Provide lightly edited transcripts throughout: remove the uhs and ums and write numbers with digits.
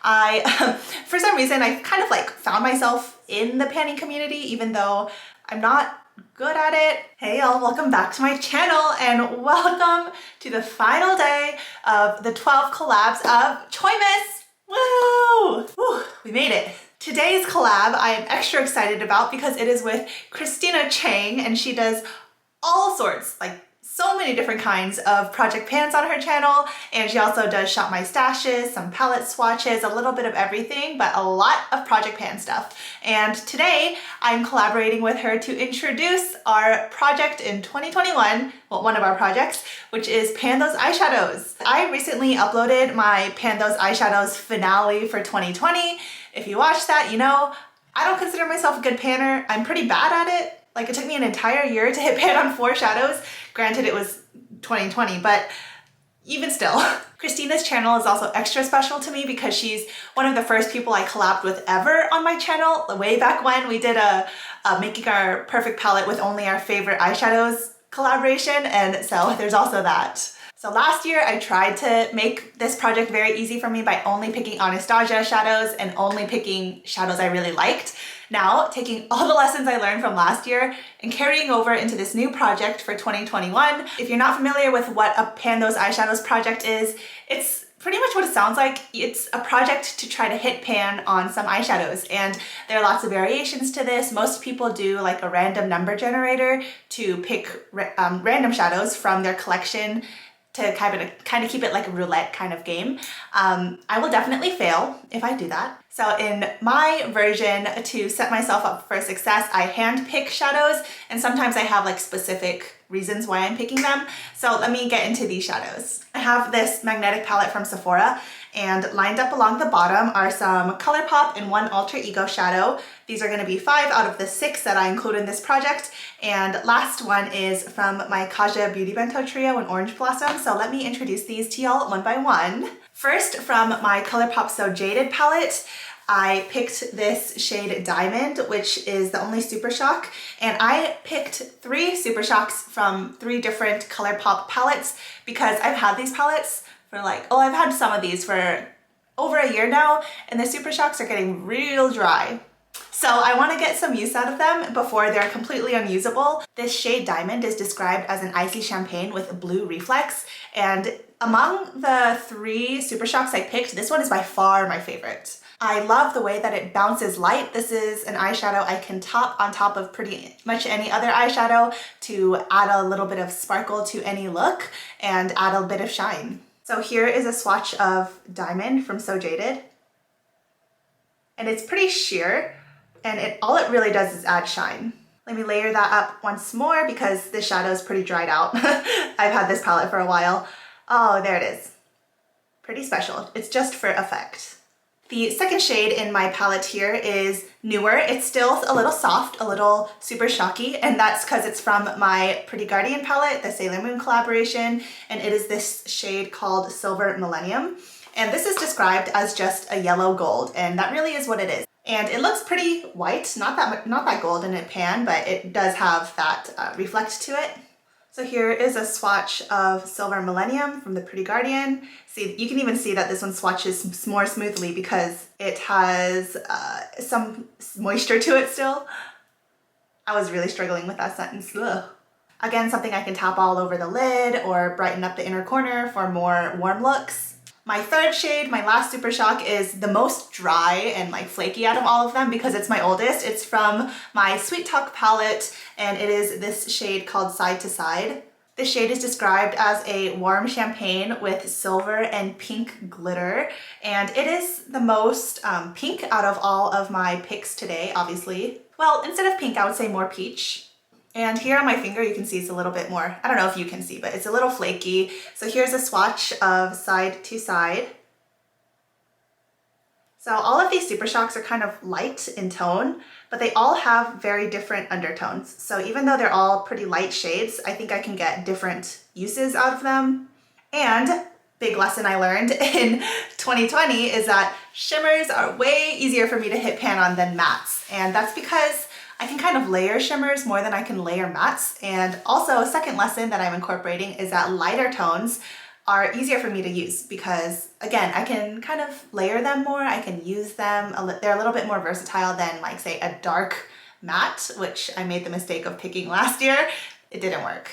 For some reason, I kind of like found myself in the panning community, even though I'm not good at it. Hey y'all, welcome back to my channel and welcome to the final day of the 12 collabs of Choimas. Woo! Woo! We made it. Today's collab I am extra excited about because it is with Christina Chang, and she does all sorts, like so many different kinds of project pans on her channel, and she also does shop my stashes, some palette swatches, a little bit of everything, but a lot of project pan stuff. And today I'm collaborating with her to introduce our project in 2021, well, one of our projects, which is Pan Those Eyeshadows. I recently uploaded my Pan Those Eyeshadows finale for 2020. If you watched that, you know I don't consider myself a good panner. I'm pretty bad at it. Like, it took me an entire year to hit pan on 4 shadows. Granted, it was 2020, but even still. Christina's channel is also extra special to me because she's one of the first people I collabed with ever on my channel. Way back when we did a making our perfect palette with only our favorite eyeshadows collaboration, and so there's also that. So last year I tried to make this project very easy for me by only picking Anastasia shadows and only picking shadows I really liked. Now, taking all the lessons I learned from last year and carrying over into this new project for 2021. If you're not familiar with what a Pan Those Eyeshadows project is, it's pretty much what it sounds like. It's a project to try to hit pan on some eyeshadows, and there are lots of variations to this. Most people do like a random number generator to pick random shadows from their collection to kind of keep it like a roulette kind of game. I will definitely fail if I do that. So in my version, to set myself up for success, I hand pick shadows, and sometimes I have like specific reasons why I'm picking them. So let me get into these shadows. I have this magnetic palette from Sephora, and lined up along the bottom are some ColourPop and 1 Alter Ego shadow. These are going to be 5 out of the 6 that I include in this project. And last one is from my Kaja Beauty Bento trio in Orange Blossom. So let me introduce these to y'all one by one. First, from my ColourPop So Jaded palette, I picked this shade Diamond, which is the only Super Shock, and I picked 3 Super Shocks from 3 different ColourPop palettes because I've had these palettes for I've had some of these for over a year now, and the Super Shocks are getting real dry. So I want to get some use out of them before they're completely unusable. This shade Diamond is described as an icy champagne with a blue reflex, and among the 3 Super Shocks I picked, this one is by far my favorite. I love the way that it bounces light. This is an eyeshadow I can top on top of pretty much any other eyeshadow to add a little bit of sparkle to any look and add a bit of shine. So here is a swatch of Diamond from So Jaded. And it's pretty sheer, and all it really does is add shine. Let me layer that up once more because this shadow is pretty dried out. I've had this palette for a while. Oh, there it is. Pretty special. It's just for effect. The second shade in my palette here is newer. It's still a little soft, a little super shocky, and that's because it's from my Pretty Guardian palette, the Sailor Moon collaboration, and it is this shade called Silver Millennium. And this is described as just a yellow gold, and that really is what it is. And it looks pretty white, not that gold in a pan, but it does have that reflect to it. So here is a swatch of Silver Millennium from the Pretty Guardian. See, you can even see that this one swatches more smoothly because it has some moisture to it still. I was really struggling with that sentence. Ugh. Again, something I can tap all over the lid or brighten up the inner corner for more warm looks. My third shade, my last Super Shock, is the most dry and like flaky out of all of them because it's my oldest. It's from my Sweet Talk palette, and it is this shade called Side to Side. This shade is described as a warm champagne with silver and pink glitter, and it is the most pink out of all of my picks today, obviously. Well, instead of pink, I would say more peach. And here on my finger, you can see it's a little bit more, I don't know if you can see, but it's a little flaky. So here's a swatch of Side to Side. So all of these Super Shocks are kind of light in tone, but they all have very different undertones. So even though they're all pretty light shades, I think I can get different uses out of them. And big lesson I learned in 2020 is that shimmers are way easier for me to hit pan on than mattes. And that's because I can kind of layer shimmers more than I can layer mattes. And also a second lesson that I'm incorporating is that lighter tones are easier for me to use because, again, I can kind of layer them more. I can use them. They're a little bit more versatile than, like, say, a dark matte, which I made the mistake of picking last year. It didn't work.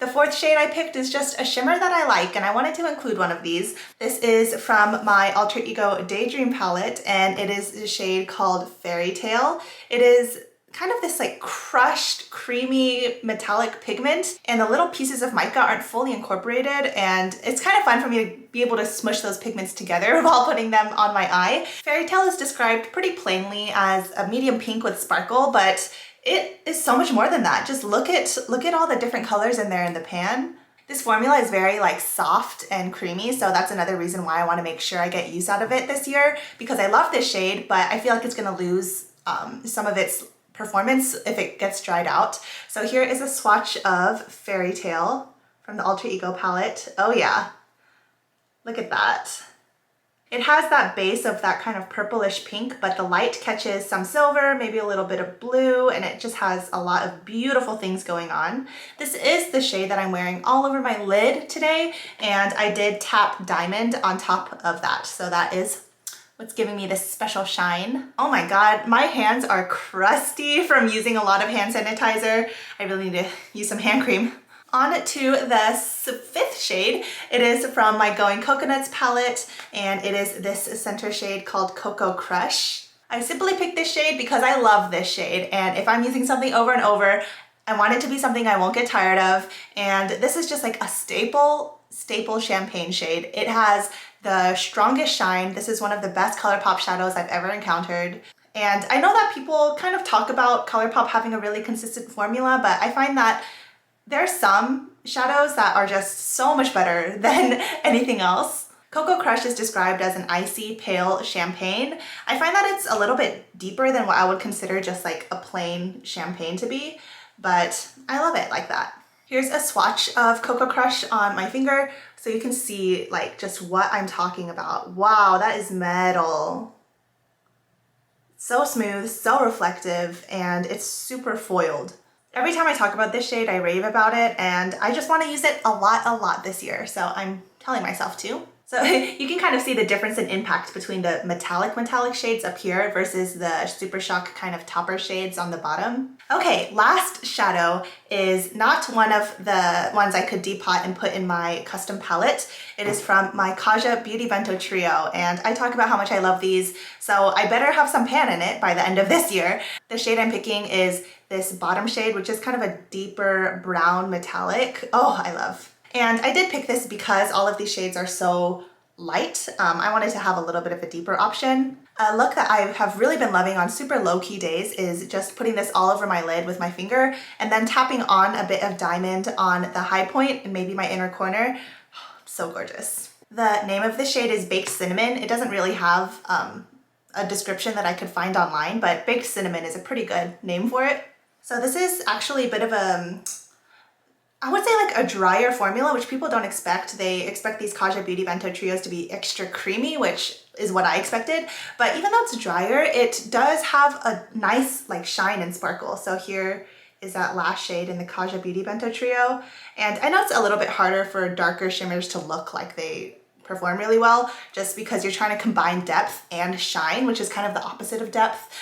The fourth shade I picked is just a shimmer that I like, and I wanted to include one of these. This is from my Alter Ego Daydream palette, and it is a shade called Faerie Tale. It is kind of this like crushed, creamy, metallic pigment, and the little pieces of mica aren't fully incorporated, and it's kind of fun for me to be able to smush those pigments together while putting them on my eye. Faerie Tale is described pretty plainly as a medium pink with sparkle, but it is so much more than that. Just look at all the different colors in there in the pan. This formula is very like soft and creamy, so that's another reason why I want to make sure I get use out of it this year, because I love this shade, but I feel like it's gonna lose some of its performance if it gets dried out. So here is a swatch of Faerie Tale from the Alter Ego palette. Oh yeah, look at that. It has that base of that kind of purplish pink, but the light catches some silver, maybe a little bit of blue, and it just has a lot of beautiful things going on. This is the shade that I'm wearing all over my lid today, and I did tap diamond on top of that. So that is what's giving me this special shine. Oh my God, my hands are crusty from using a lot of hand sanitizer. I really need to use some hand cream. On to the fifth shade. It is from my Going Coconuts palette, and it is this center shade called Coco Crush. I simply picked this shade because I love this shade, and if I'm using something over and over, I want it to be something I won't get tired of, and this is just like a staple champagne shade. It has the strongest shine. This is one of the best ColourPop shadows I've ever encountered. And I know that people kind of talk about ColourPop having a really consistent formula, but I find that there are some shadows that are just so much better than anything else. Coco Crush is described as an icy pale champagne. I find that it's a little bit deeper than what I would consider just like a plain champagne to be, but I love it like that. Here's a swatch of Coco Crush on my finger so you can see like just what I'm talking about. Wow, that is metal. So smooth, so reflective, and it's super foiled. Every time I talk about this shade, I rave about it, and I just want to use it a lot this year, so I'm telling myself to. So you can kind of see the difference in impact between the metallic shades up here versus the Super Shock kind of topper shades on the bottom. Okay, last shadow is not one of the ones I could depot and put in my custom palette. It is from my Kaja Beauty Bento Trio, and I talk about how much I love these, so I better have some pan in it by the end of this year. The shade I'm picking is this bottom shade, which is kind of a deeper brown metallic. Oh, I love. And I did pick this because all of these shades are so light. I wanted to have a little bit of a deeper option. A look that I have really been loving on super low-key days is just putting this all over my lid with my finger and then tapping on a bit of diamond on the high point and maybe my inner corner. So gorgeous. The name of this shade is Baked Cinnamon. It doesn't really have a description that I could find online, but Baked Cinnamon is a pretty good name for it. So this is actually a bit of I would say like a drier formula, which people don't expect. They expect these Kaja Beauty Bento Trios to be extra creamy, which is what I expected. But even though it's drier, it does have a nice like shine and sparkle. So here is that last shade in the Kaja Beauty Bento Trio. And I know it's a little bit harder for darker shimmers to look like they perform really well, just because you're trying to combine depth and shine, which is kind of the opposite of depth.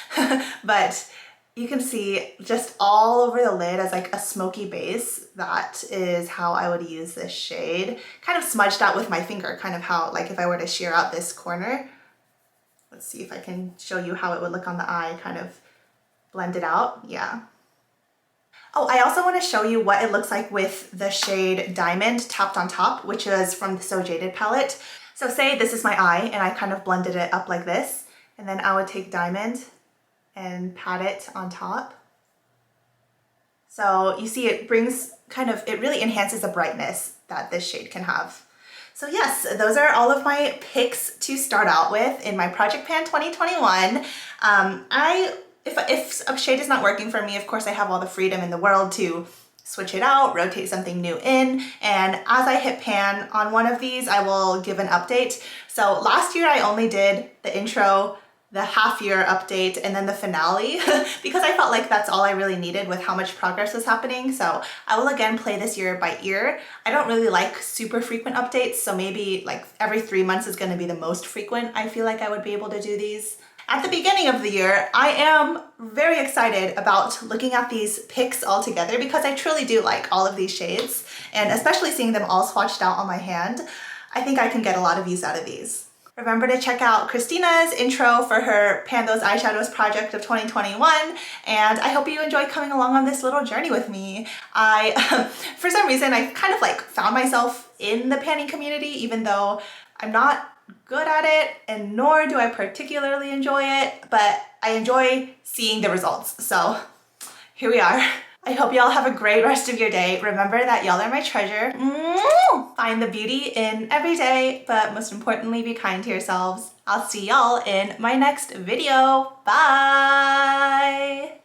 But you can see just all over the lid as like a smoky base. That is how I would use this shade. Kind of smudged out with my finger, kind of how, like if I were to shear out this corner. Let's see if I can show you how it would look on the eye, kind of blend it out. Yeah. Oh, I also want to show you what it looks like with the shade Diamond tapped on top, which is from the So Jaded palette. So say this is my eye and I kind of blended it up like this, and then I would take Diamond and pat it on top. So you see it brings it really enhances the brightness that this shade can have. So yes, those are all of my picks to start out with in my Project Pan 2021. If a shade is not working for me, of course I have all the freedom in the world to switch it out, rotate something new in, and as I hit pan on one of these, I will give an update. So last year I only did the intro the half year update, and then the finale because I felt like that's all I really needed with how much progress was happening. So I will again play this year by ear. I don't really like super frequent updates, so maybe like every 3 months is going to be the most frequent I feel like I would be able to do these. At the beginning of the year, I am very excited about looking at these picks all together because I truly do like all of these shades, and especially seeing them all swatched out on my hand, I think I can get a lot of use out of these. Remember to check out Christina's intro for her Pan Those Eyeshadows project of 2021, and I hope you enjoy coming along on this little journey with me. For some reason, I kind of like found myself in the panning community, even though I'm not good at it, and nor do I particularly enjoy it, but I enjoy seeing the results. So here we are. I hope y'all have a great rest of your day. Remember that y'all are my treasure. Find the beauty in every day, but most importantly, be kind to yourselves. I'll see y'all in my next video. Bye!